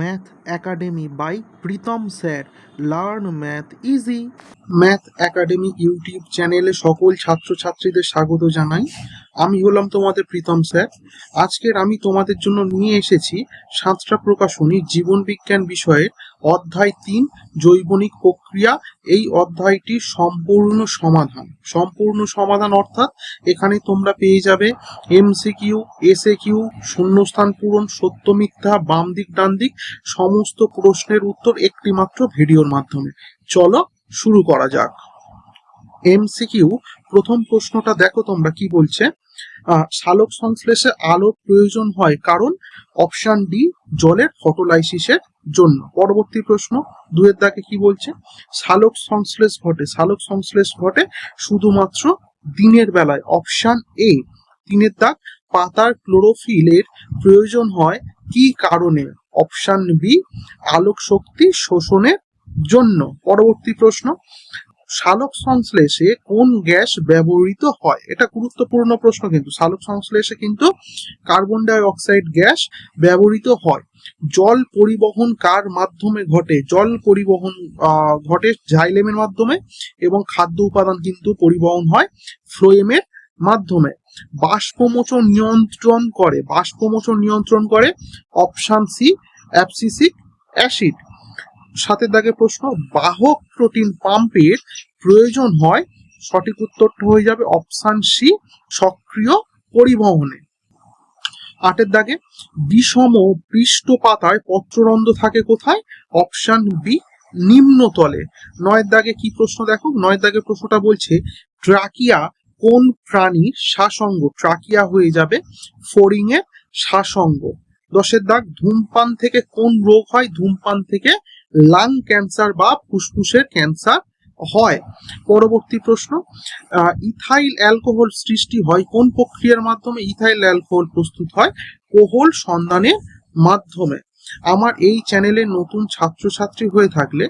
Math academy by Pritam sir, learn math easy. Math academy YouTube চ্যানেলে সকল ছাত্রছাত্রীদের স্বাগত জানাই। আমি হলাম তোমাদের প্রীতম স্যার। আজকের আমি তোমাদের জন্য নিয়ে এসেছি সাতটা প্রকাশনী জীবন বিজ্ঞান বিষয়ের অধ্যায় 3 জৈবনিক প্রক্রিয়া। এই অধ্যায়টির সম্পূর্ণ সমাধান অর্থাৎ এখানে তোমরা পেয়ে যাবে এমসিকিউ, এসএকিউ, শূন্যস্থান পূরণ, সত্য মিথ্যা, বাম দিক ডান দিক সমস্ত প্রশ্নের উত্তর একটি মাত্র ভিডিওর মাধ্যমে। চলো শুরু করা যাক। এমসিকিউ প্রথম প্রশ্নটা দেখো তোমরা কি বলছে। সালোক সংশ্লেষে আলোর প্রয়োজন হয় কারণ অপশন ডি জলের ফটোলাইসিসের জন্য। পরবর্তী প্রশ্ন 2 দাগে কি বলছে, সালোক সংশ্লেষ ঘটে শুধুমাত্র দিনের বেলায়। অপশন এ 3 দাগ, পাতার ক্লোরোফিলের প্রয়োজন হয় কি কারণে। অপশন বি আলোক শক্তি শোষণের জন্য। পরবর্তী প্রশ্ন, সালোক সংশ্লেষে কোন গ্যাস ব্যবহৃত হয়। এটা গুরুত্বপূর্ণ প্রশ্ন, কিন্তু সালোক সংশ্লেষে কিন্তু কার্বন ডাই অক্সাইড গ্যাস ব্যবহৃত হয়। জল পরিবহন কার মাধ্যমে ঘটে। জল পরিবহন ঘটে জাইলেমের মাধ্যমে, এবং খাদ্য উপাদান কিন্তু পরিবহন হয় ফ্লোয়েমের মাধ্যমে। বাষ্পমোচন নিয়ন্ত্রণ করে অপশন সি অ্যাবসিসিক অ্যাসিড। 7 দাগে প্রশ্ন, বাহক প্রোটিন পাম্পের প্রয়োজন হয়। সঠিক উত্তরটা হয়ে যাবে অপশন সি সক্রিয় পরিবহনে। 8 দাগে, বিষম পৃষ্ঠ পাতায় পত্ররন্ধ্র থাকে কোথায়। Option B নিম্নতলে। 9 দাগে কি প্রশ্ন দেখো, 9 দাগে প্রশ্নটা বলছে ট্রাকিয়া কোন প্রাণীর শ্বাসঙ্গ। ট্রাকিয়া হয়ে যাবে ফড়িং এর শ্বাসঙ্গ। 10 দাগ, ধূমপান থেকে কোন রোগ হয়। ধূমপান থেকে লাং ক্যান্সার বা ফুসফুসের ক্যান্সার হয়। পরবর্তী প্রশ্ন, ইথাইল অ্যালকোহল সৃষ্টি হয় কোন প্রক্রিয়ার মাধ্যমে। ইথাইল অ্যালকোহল প্রস্তুত হয় কোহল সন্ধানের মাধ্যমে। আমার এই চ্যানেলে নতুন ছাত্রছাত্রী হয়ে থাকলে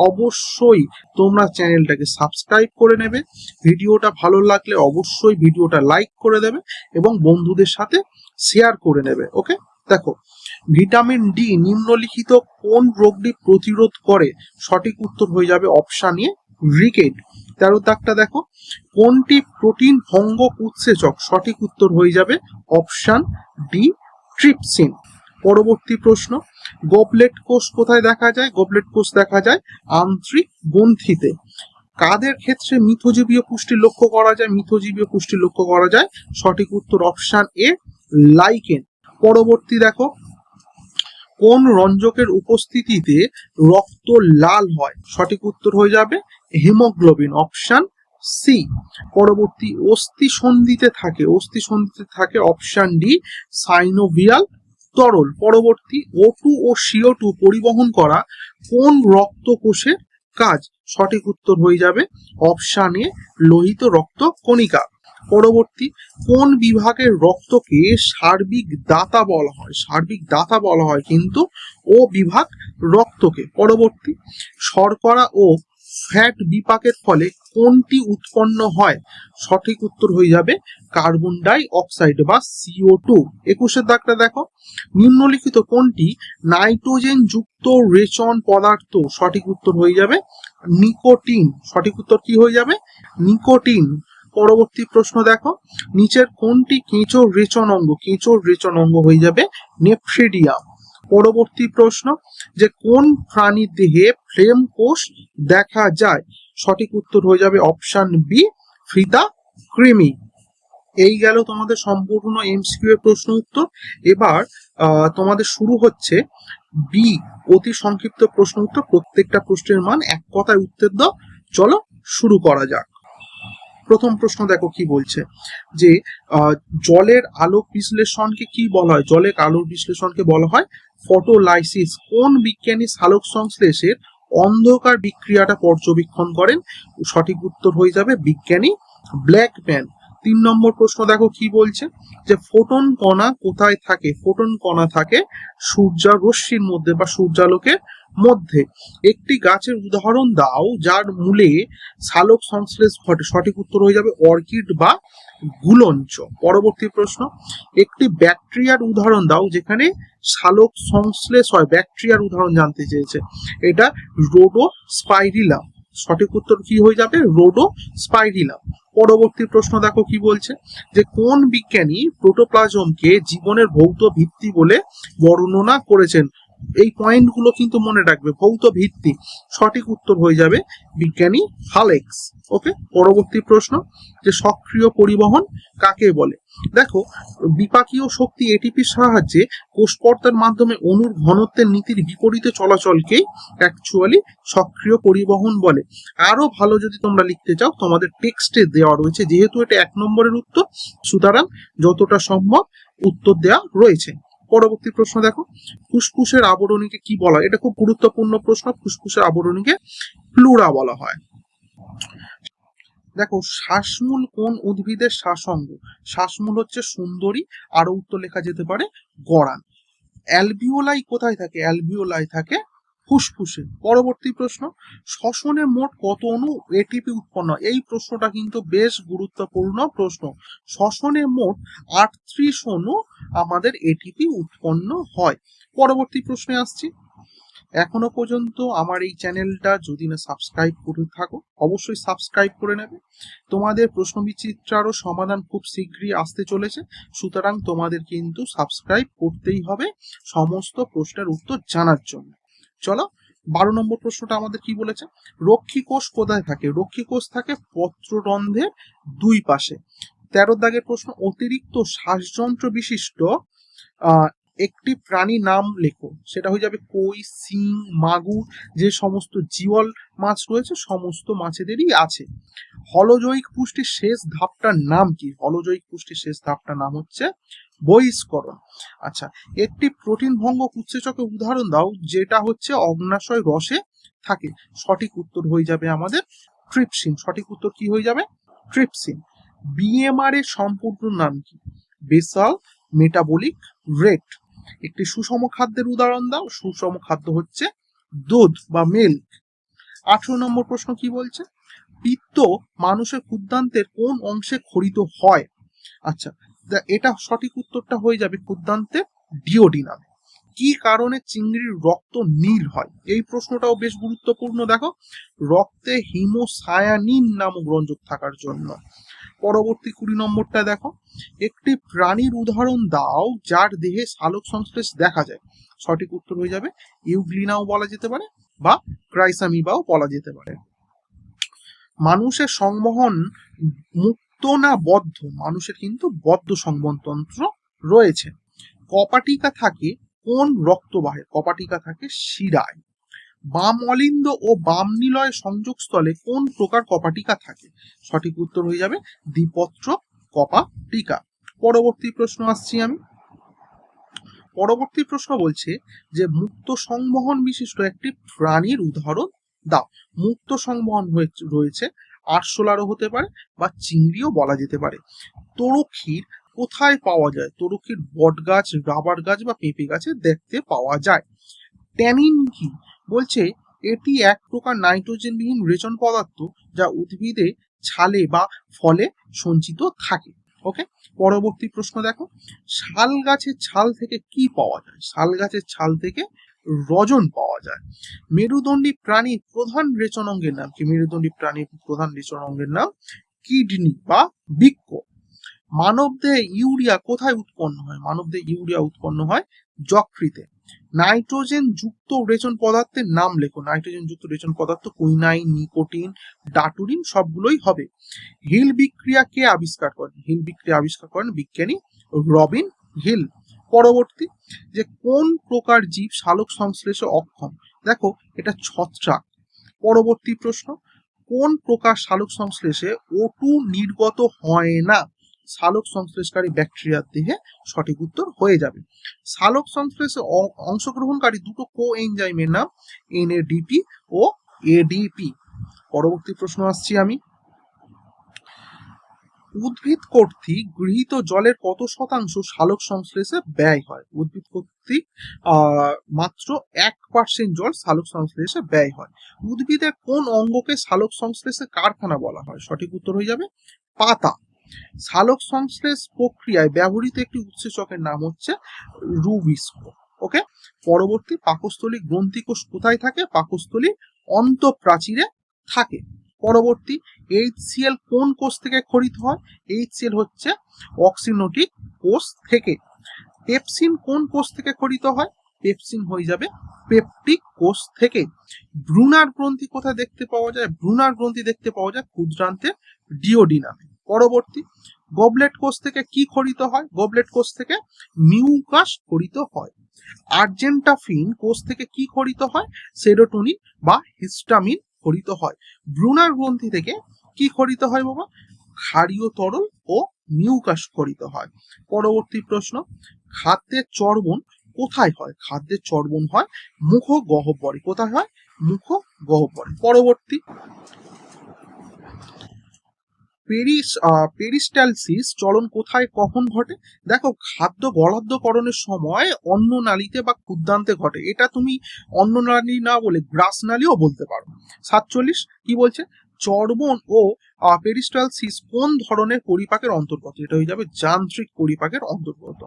অবশ্যই তোমরা চ্যানেলটাকে সাবস্ক্রাইব করে নেবে। ভিডিওটা ভালো লাগলে অবশ্যই ভিডিওটা লাইক করে দেবে এবং বন্ধুদের সাথে শেয়ার করে নেবে। ওকে, দেখো, ভিটামিন ডি নিম্নলিখিত কোন রোগটি প্রতিরোধ করে। সঠিক উত্তর হয়ে যাবে অপশন এ রিকেট। 13 দাগটা দেখো, কোনটি প্রোটিন ভঙ্গক উৎসেচক। সঠিক উত্তর হয়ে যাবে অপশন ডি ট্রিপসিন। পরবর্তী প্রশ্ন, গবলেট কোষ কোথায় দেখা যায়। গবলেট কোষ দেখা যায় আন্ত্রিক গ্রন্থিতে। কাদের ক্ষেত্রে মিথজীবীয় পুষ্টি লক্ষ্য করা যায়। মিথজীবীয় পুষ্টি লক্ষ্য করা যায়। সঠিক উত্তর অপশন এ লাইকেন। পরবর্তী দেখো, কোন রঞ্জকের উপস্থিতিতে রক্ত লাল হয়। সঠিক উত্তর হয়ে যাবে হিমোগ্লোবিন। Option C. পরবর্তী, অস্থি সন্ধিতে থাকে অপশন ডি সাইনোভিয়াল তরল। পরবর্তী, O2 ও CO2 পরিবহন করা কোন রক্ত কোষের কাজ। সঠিক উত্তর হয়ে যাবে অপশন এ লোহিত রক্ত কণিকা। পরবর্তী, কোন বিভাগের রক্তকে সার্বিক দাতা বলা হয় কিন্তু ও বিভাগ রক্তকে। পরবর্তী, শর্করা ও ফ্যাট বিপাকের ফলে কোনটি উৎপন্ন হয়। সঠিক উত্তর হয়ে যাবে কার্বন ডাই অক্সাইড বা CO2। 21 দাগটা দেখো, নিম্নলিখিত কোনটি নাইট্রোজেন যুক্ত রেচন পদার্থ। সঠিক উত্তর হয়ে যাবে নিকোটিন। সঠিক উত্তর কি হয়ে যাবে নিকোটিন। পরবর্তী প্রশ্ন দেখো, নিচের কোনটি কেঁচোর রেচন অঙ্গ। কেঁচোর রেচন অঙ্গ হয়ে যাবে নেফ্রিডিয়াম। পরবর্তী প্রশ্ন, যে কোন প্রাণীর দেহে ফ্লেম কোষ দেখা যায়। সঠিক উত্তর হয়ে যাবে অপশন বি ফিতা কৃমি। এই গেল তোমাদের সম্পূর্ণ এমসিকিউ এর প্রশ্ন উত্তর। এবার তোমাদের শুরু হচ্ছে বি অতি সংক্ষিপ্ত প্রশ্ন উত্তর। প্রত্যেকটা প্রশ্নের মান এক কথায় উত্তর দাও। চলো শুরু করা যাক। প্রথম প্রশ্ন দেখো কি বলছে, যে জলের আলোক বিশ্লেষণকে কি বলা হয়। জলের আলোক বিশ্লেষণকে বলা হয় ফটোলাইসিস। কোন বিজ্ঞানী সালোক সংশ্লেষের অন্ধকার বিক্রিয়াটা পর্যবেক্ষণ করেন। সঠিক উত্তর হয়ে যাবে বিজ্ঞানী ব্ল্যাকম্যান। 3 নম্বর প্রশ্ন দেখো কি বলছে, যে ফোটন কণা কোথায় থাকে? ফোটন কণা থাকে সূর্যালোক রশ্মির মধ্যে বা সূর্যালোকের মধ্যে। একটি গাছের উদাহরণ দাও যার মূলে সালোক সংশ্লেষ ঘটে। সঠিক উত্তর হয়ে যাবে অর্কিড বা গুলঞ্চ। পরবর্তী প্রশ্ন, একটি ব্যাকটেরিয়ার উদাহরণ দাও যেখানে সালোক সংশ্লেষ হয়। ব্যাকটেরিয়ার উদাহরণ জানতে চেয়েছে, এটা রোডোস্পাইরিলাম। সঠিক উত্তর কি হয়ে যাবে? রোডোস্পাইরিলাম। পরবর্তী প্রশ্ন দেখো কি বলছে, যে কোন বিজ্ঞানী প্রোটোপ্লাজমকে জীবনের ভৌত ভিত্তি বলে বর্ণনা করেছেন? এই পয়েন্টগুলো কিন্তু মনে রাখবে, ভৌত ভিত্তি। সঠিক উত্তর হয়ে যাবে বিজ্ঞানী হালেক্স। ওকে, পরবর্তী প্রশ্ন, যে সক্রিয় পরিবহন কাকে বলে? দেখো, বিপাকীয় শক্তি এটিপির সাহায্যে কোষপর্দার মাধ্যমে অণুর ঘনত্বের নীতির বিপরীতে চলাচলকেই অ্যাকচুয়ালি সক্রিয় পরিবহন বলে। আরো ভালো যদি তোমরা লিখতে চাও, তোমাদের টেক্সটে দেওয়া রয়েছে, যেহেতু এটা 1 নম্বরের উত্তর, সুতরাং যতটা সম্ভব উত্তর দেওয়া রয়েছে। পরবর্তী প্রশ্ন দেখো, ফুসফুসের আবরণীকে কি বলা হয়? এটা খুব গুরুত্বপূর্ণ প্রশ্ন। ফুসফুসের আবরণীকে প্লুরা বলা হয়। দেখো, শ্বাসমূল কোন উদ্ভিদের শ্বাসঙ্গ? শ্বাসমূল হচ্ছে সুন্দরী, আরো উত্তর লেখা যেতে পারে গড়ান। অ্যালভিওলাই কোথায় থাকে? অ্যালভিওলাই থাকে ফুসফুসে। পরবর্তী প্রশ্ন, শ্বসনে মোট কত অণু এটিপি উৎপন্ন হয়? এই প্রশ্নটা কিন্তু বেশ গুরুত্বপূর্ণ প্রশ্ন। শ্বসনে মোট 38 অণু আমাদের এটিপি উৎপন্ন হয়। পরবর্তী প্রশ্নে আসছি, এখনো পর্যন্ত আমার এই চ্যানেলটা যদি না সাবস্ক্রাইব করে থাকো, অবশ্যই সাবস্ক্রাইব করে নেবে। তোমাদের প্রশ্ন বিচিত্রারও সমাধান খুব শীঘ্রই আসতে চলেছে, সুতরাং তোমাদের কিন্তু সাবস্ক্রাইব করতেই হবে সমস্ত প্রশ্নের উত্তর জানার জন্য। চলো, 12 নম্বর প্রশ্নটা আমাদের কি বলেছে, রক্ষী কোষ কোথায় থাকে? রক্ষী কোষ থাকে পত্ররন্ধ্রের দুই পাশে। 13 দাগের প্রশ্ন, অতিরিক্ত শ্বাসযন্ত্র বিশিষ্ট একটি প্রাণী নাম লেখো। সেটা হয়ে যাবে কই, শিং, মাগুর, যে সমস্ত জিওল মাছ রয়েছে সমস্ত মাছেদেরই আছে। হলজৈক পুষ্টির শেষ ধাপটার নাম কি? হলজৈক পুষ্টির শেষ ধাপটার নাম হচ্ছে বহিষ্করণ। আচ্ছা, একটি প্রোটিন ভঙ্গক উৎসেচকের উদাহরণ দাও যেটা হচ্ছে অগ্নাশয় রসে থাকে। সঠিক উত্তর হয়ে যাবে আমাদের ট্রিপসিন। সঠিক উত্তর কি হয়ে যাবে? ট্রিপসিন। বিএমআর এর সম্পূর্ণ নাম কি? Basal metabolic rate. একটি সুষম খাদ্যের উদাহরণ দাও। সুষম খাদ্য হচ্ছে দুধ বা মিল্ক। 18 নম্বর প্রশ্ন কি বলছে, পিত্ত মানুষের ক্ষুদ্রান্তের কোন অংশে ক্ষরিত হয়? আচ্ছা, এটা সঠিক উত্তরটা হয়ে যাবে ক্ষুদ্রান্তের ডিওডিনামে। কি কারণে চিংড়ির রক্ত নীল হয়? এই প্রশ্নটাও বেশ গুরুত্বপূর্ণ। দেখো, রক্তে হিমোসায়ানিন নামক রঞ্জক থাকার জন্য। পরবর্তী 20 নম্বরটা দেখো, একটি প্রাণীর উদাহরণ দাও যার দেহে সালোক সংশ্লেষ দেখা যায়। সঠিক উত্তর হয়ে যাবে ইউগ্লিনাও বলা যেতে পারে বা ক্রাইসামিবাও বলা যেতে পারে। মানুষের সংবহন মুক্ত না বদ্ধ? মানুষের কিন্তু বদ্ধ সংবহনতন্ত্র রয়েছে। কপাটিকা থাকে কোন রক্তবাহে? কপাটিকা থাকে শিরায়। বাম অলিন্দ ও বাম নিলয় সংযোগস্থলে কোন প্রকার কপাটিকা থাকে? সঠিক উত্তর হয়ে যাবে দ্বিপত্র কপাটিকা। পরবর্তী প্রশ্ন আসছি আমি। পরবর্তী প্রশ্ন বলছে যে মুক্ত সংবহন বিশিষ্ট একটি প্রাণীর উদাহরণ দাও। মুক্ত সংবহন রয়েছে আরশোলারও হতে পারে বা চিংড়িও বলা যেতে পারে। তরুক্ষীর কোথায় পাওয়া যায়? তরুক্ষীর বট গাছ, রাবার গাছ বা পেঁপে গাছে দেখতে পাওয়া যায়। ট্যানিন কি? বলছে এটি এক প্রকার নাইট্রোজেনবিহীন রেচন পদার্থ যা উদ্ভিদে ছালে বা ফলে সঞ্চিত থাকে। ওকে, পরবর্তী প্রশ্ন দেখো, শাল গাছের ছাল থেকে কি পাওয়া যায়? শাল গাছের ছাল থেকে রজন পাওয়া যায়। মেরুদণ্ডী প্রাণীর প্রধান রেচন অঙ্গের নাম কি? মেরুদণ্ডী প্রাণীর প্রধান রেচন অঙ্গের নাম কিডনি বা বৃক্ক। মানবদেহে ইউরিয়া কোথায় উৎপন্ন হয়? মানবদেহে ইউরিয়া উৎপন্ন হয় যকৃতে। নাইট্রোজেন যুক্ত রেচন পদার্থের নাম লেখো। নাইট্রোজেন যুক্ত রেচন পদার্থ কুইনাইন, নিকোটিন, ডাটুরিন সবগুলোই হবে। হিল বিক্রিয়া কে আবিষ্কার করেন? হিল বিক্রিয়া আবিষ্কার করেন বিজ্ঞানী রবিন হিল। পরবর্তী, যে কোন প্রকার জীব সালোক সংশ্লেষে অক্ষম? দেখো, এটা ছত্রাক। পরবর্তী প্রশ্ন, কোন প্রকার সালোক সংশ্লেষে O2 নির্গত হয় না? সালোক সংশ্লেষকারী ব্যাকটেরিয়ার দেহে। সঠিক উত্তর হয়ে যাবে। সালোক সংশ্লেষে অংশগ্রহণকারী দুটো কো এনজাইমের নাম NADP ও ADP। পরবর্তী প্রশ্ন আসছি আমি। উদ্ভিদ কর্তৃক গৃহীত জলের কত শতাংশ সালোক সংশ্লেষে ব্যয় হয়? উদ্ভিদ কর্তৃক মাত্র 1% জল সালোক সংশ্লেষে ব্যয় হয়। উদ্ভিদের কোন অঙ্গকে সালোক সংশ্লেষের কারখানা বলা হয়? সঠিক উত্তর হয়ে যাবে পাতা। সালোক সংশ্লেষ প্রক্রিয়ায় ব্যবহৃত একটি উৎসেচকের নাম হচ্ছে রুবিস্কো। ওকে, পরবর্তী, পাকস্থলী গ্রন্থিকোষ কোথায় থাকে? পাকস্থলী অন্তঃপ্রাচীরে থাকে। পরবর্তী, HCl কোন কোষ থেকে খরিত হয়? HCl হচ্ছে অক্সিনোটিক কোষ থেকে। পেপসিন কোন কোষ থেকে খরিত হয়? পেপসিন হয়ে যাবে পেপটিক কোষ থেকে। ব্রুনার গ্রন্থি কোথায় দেখতে পাওয়া যায়? ব্রুনার গ্রন্থি দেখতে পাওয়া যায় ক্ষুদ্রান্তের ডিওডিনামে। পরবর্তী, গবলেট কোষ থেকে কি খরিত হয়? গবলেট কোষ থেকে মিউকাস খরিত হয়। আর্জেন্টাফিন কোষ থেকে কি খরিত হয়? সেরোটোনিন বা হিস্টামিন খরিত হয়। ব্রুনার গ্রন্থি থেকে কি খরিত হয় বাবা? ক্ষারীয় তরল ও মিউকাস খরিত হয়। পরবর্তী প্রশ্ন, খাদ্যের চর্বণ কোথায় হয়? খাদ্যের চর্বণ হয় মুখ গহ্বরে। কোথায় হয়? মুখ গহ্বরে। পরবর্তী, পেরিস্টালসিস চলন কোথায় কখন ঘটে? দেখো, খাদ্য গলাধ্যকরণের সময় অন্ননালীতে বা ক্ষুদ্রান্তে ঘটে। এটা তুমি অন্ননালী না বলে গ্রাসনালীও বলতে পারো। 47 কি বলছে? চর্বণ ও পেরিস্টালসিস কোন ধরনের পরিপাকের অন্তর্গত? এটা হয়ে যাবে যান্ত্রিক পরিপাকের অন্তর্গত।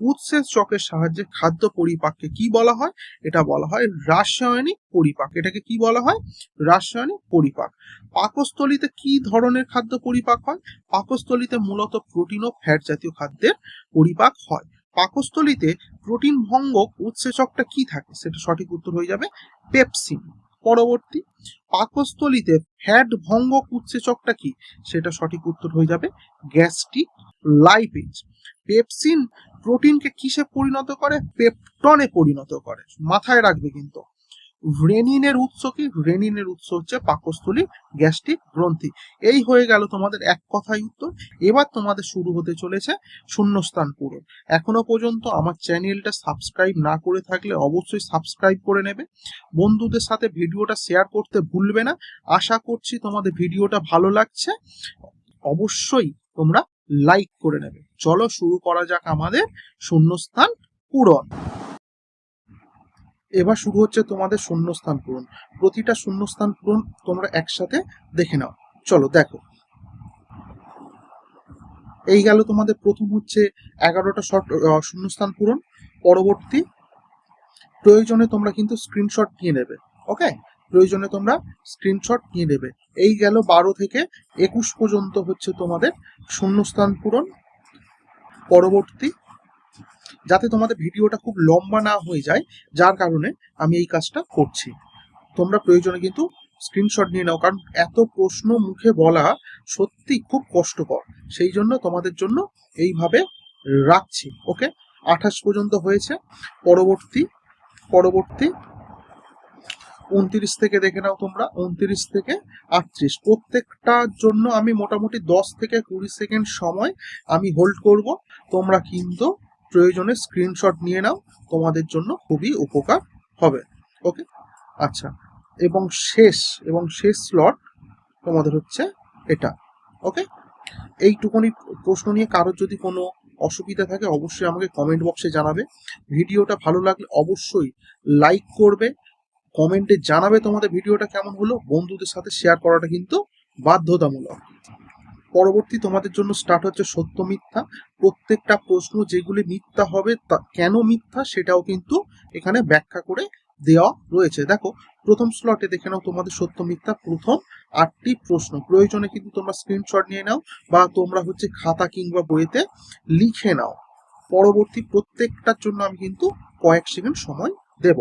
উৎসেচকের সাহায্যে খাদ্য পরিপাককে কি বলা হয়? এটা বলা হয় রাসায়নিক পরিপাক। এটাকে কি বলা হয়? রাসায়নিক পরিপাক। পাকস্থলীতে কি ধরনের খাদ্য পরিপাক হয়? পাকস্থলীতে মূলত প্রোটিন ও ফ্যাট জাতীয় খাদ্যের পরিপাক হয়। পাকস্থলীতে প্রোটিন ভঙ্গক উৎসেচকটা কি থাকে? সেটা সঠিক উত্তর হয়ে যাবে পেপসিন। পরবর্তী, পাকস্থলীতে ফ্যাট ভঙ্গক উৎসেচকটা কি? সেটা সঠিক উত্তর হয়ে যাবে গ্যাস্ট্রিক লাইপেজ। পেপসিন প্রোটিনকে কিসে পরিণত করে? পেপটনে পরিণত করে। মাথায় রাখবে কিন্তু। রেনিনের উৎস কি? রেনিনের উৎস হচ্ছে পাকস্থলী গ্যাস্ট্রিক গ্রন্থি। এই হয়ে গেল তোমাদের এক কথায় উত্তর। এবার তোমাদের শুরু হতে চলেছে শূন্যস্থান পূরণ। এখনো পর্যন্ত আমার চ্যানেলটা সাবস্ক্রাইব না করে থাকলে অবশ্যই সাবস্ক্রাইব করে নেবে। বন্ধুদের সাথে ভিডিওটা শেয়ার করতে ভুলবে না। আশা করছি তোমাদের ভিডিওটা ভালো লাগছে। অবশ্যই তোমরা লাইক করে নেবে। চলো শুরু করা যাক আমাদের শূন্যস্থান পূরণ। এবার শুরু হচ্ছে তোমাদের শূন্যস্থান পূরণ। প্রতিটা শূন্যস্থান পূরণ তোমরা একসাথে দেখে নাও। চলো দেখো। এই গেল তোমাদের প্রথম হচ্ছে 11টা শূন্যস্থান পূরণ। পরবর্তী, প্রয়োজনে তোমরা কিন্তু স্ক্রিনশট নিয়ে নেবে। ওকে, প্রয়োজনে তোমরা স্ক্রিনশট নিয়ে নেবে। এই গেল 12 থেকে 21 পর্যন্ত হচ্ছে তোমাদের শূন্যস্থান পূরণ। পরবর্তী, যাতে তোমাদের ভিডিওটা খুব লম্বা না হয়ে যায়, যার কারণে আমি এই কাজটা করছি। তোমরা প্রয়োজনে কিন্তু স্ক্রিনশট নিয়ে নাও, কারণ এত প্রশ্ন মুখে বলা সত্যি খুব কষ্টকর। সেই জন্য তোমাদের জন্য এইভাবে রাখছি। ওকে, 28 পর্যন্ত হয়েছে। পরবর্তী 29 থেকে দেখে নাও তোমরা। 29 থেকে 38, প্রত্যেকটার জন্য আমি মোটামুটি 10 থেকে 20 সেকেন্ড সময় আমি হোল্ড করব। তোমরা কিন্তু প্রয়োজনে স্ক্রিনশট নিয়ে নাও, তোমাদের জন্য খুবই উপকার হবে। ওকে, আচ্ছা, এবং শেষ স্লট তোমাদের হচ্ছে এটা। ওকে, এইটুকুনি প্রশ্ন নিয়ে কারোর যদি কোনো অসুবিধা থাকে অবশ্যই আমাকে কমেন্ট বক্সে জানাবে। ভিডিওটা ভালো লাগলে অবশ্যই লাইক করবে, কমেন্টে জানাবে তোমাদের ভিডিওটা কেমন হলো। বন্ধুদের সাথে শেয়ার করাটা কিন্তু বাধ্যতামূলক। পরবর্তী তোমাদের জন্য স্টার্ট হচ্ছে সত্য মিথ্যা। প্রত্যেকটা প্রশ্ন যেগুলি মিথ্যা হবে তা কেন মিথ্যা সেটাও কিন্তু এখানে ব্যাখ্যা করে দেওয়া রয়েছে। দেখো, প্রথম স্লটে দেখে নাও তোমাদের সত্য মিথ্যা প্রথম 8টি প্রশ্ন। প্রয়োজনে কিন্তু তোমরা স্ক্রিনশট নিয়ে নাও বা তোমরা হচ্ছে খাতা কিংবা বইতে লিখে নাও। পরবর্তী প্রত্যেকটার জন্য আমি কিন্তু কয়েক সেকেন্ড সময় দেব।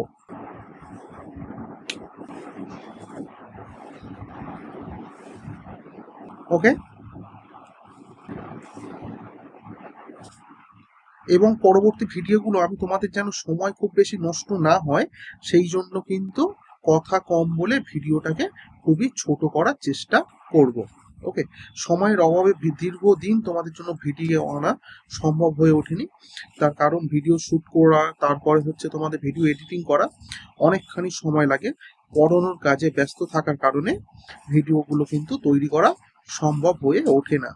ওকে, এবং পরবর্তী ভিডিওগুলো আমি তোমাদের যেন সময় খুব বেশি নষ্ট না হয় সেই জন্য কিন্তু কথা কম বলে ভিডিওটাকে খুবই ছোট করার চেষ্টা করব। ওকে, সময়ের অভাবে দীর্ঘদিন তোমাদের জন্য ভিডিও আনা সম্ভব হয়ে ওঠেনি। তার কারণ ভিডিও শ্যুট করা, তারপরে হচ্ছে তোমাদের ভিডিও এডিটিং করা অনেকখানি সময় লাগে। পড়ানোর কাজে ব্যস্ত থাকার কারণে ভিডিওগুলো কিন্তু তৈরি করা সম্ভব হয়ে ওঠে না।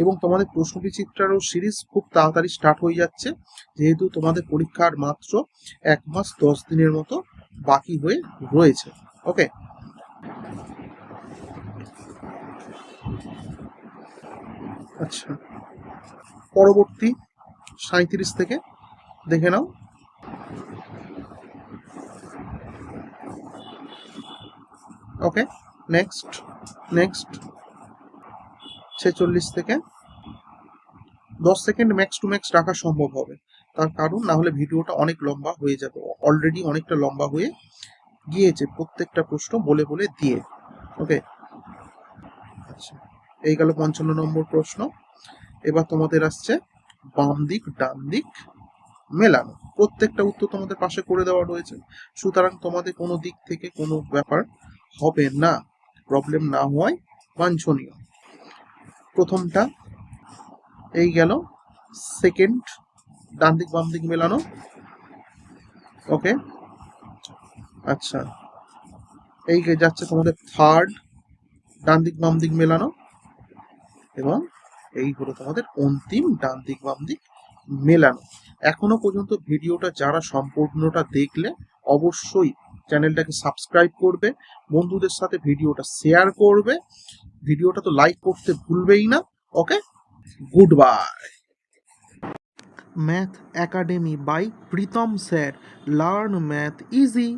এবং তোমাদের প্রশ্ন বিচিত্রারও সিরিজ খুব তাড়াতাড়ি স্টার্ট হয়ে যাচ্ছে, যেহেতু তোমাদের পরীক্ষার মাত্র 1 মাস 10 দিনের মতো বাকি হয়ে রয়েছে। ওকে, আচ্ছা, পরবর্তী 37 থেকে দেখে নাও। ওকে, নেক্সট নেক্সট 46 থেকে 10 সেকেন্ড ম্যাক্স টু ম্যাক্স রাখা সম্ভব হবে, তার কারণ না হলে ভিডিওটা অনেক লম্বা হয়ে যাবে, অলরেডি অনেকটা লম্বা হয়ে গিয়েছে প্রত্যেকটা প্রশ্ন বলে বলে দিয়ে। ওকে, আচ্ছা, এই গেল 55 নম্বর প্রশ্ন। এবার তোমাদের আসছে বাম দিক ডান দিক মেলানো। প্রত্যেকটা উত্তর তোমাদের পাশে করে দেওয়া রয়েছে, সুতরাং তোমাদের কোনো দিক থেকে কোনো ব্যাপার হবে না, প্রবলেম না হওয়াই বাঞ্ছনীয়। প্রথমটা এই গেল, সেকেন্ড ডান দিক বাম দিক মেলানো। ওকে, আচ্ছা, এই যাচ্ছে তোমাদের থার্ড ডান দিক বাম দিক মেলানো, এবং এই হলো তোমাদের অন্তিম ডান দিক বাম দিক মেলানো। এখনো পর্যন্ত ভিডিওটা যারা সম্পূর্ণটা দেখলে অবশ্যই চ্যানেলটাকে সাবস্ক্রাইব করবে, বন্ধুদের সাথে ভিডিওটা শেয়ার করবে, ভিডিওটা তো লাইক করতে ভুলবেই না। Okay, good bye. Math academy by Pritam sir, learn math easy.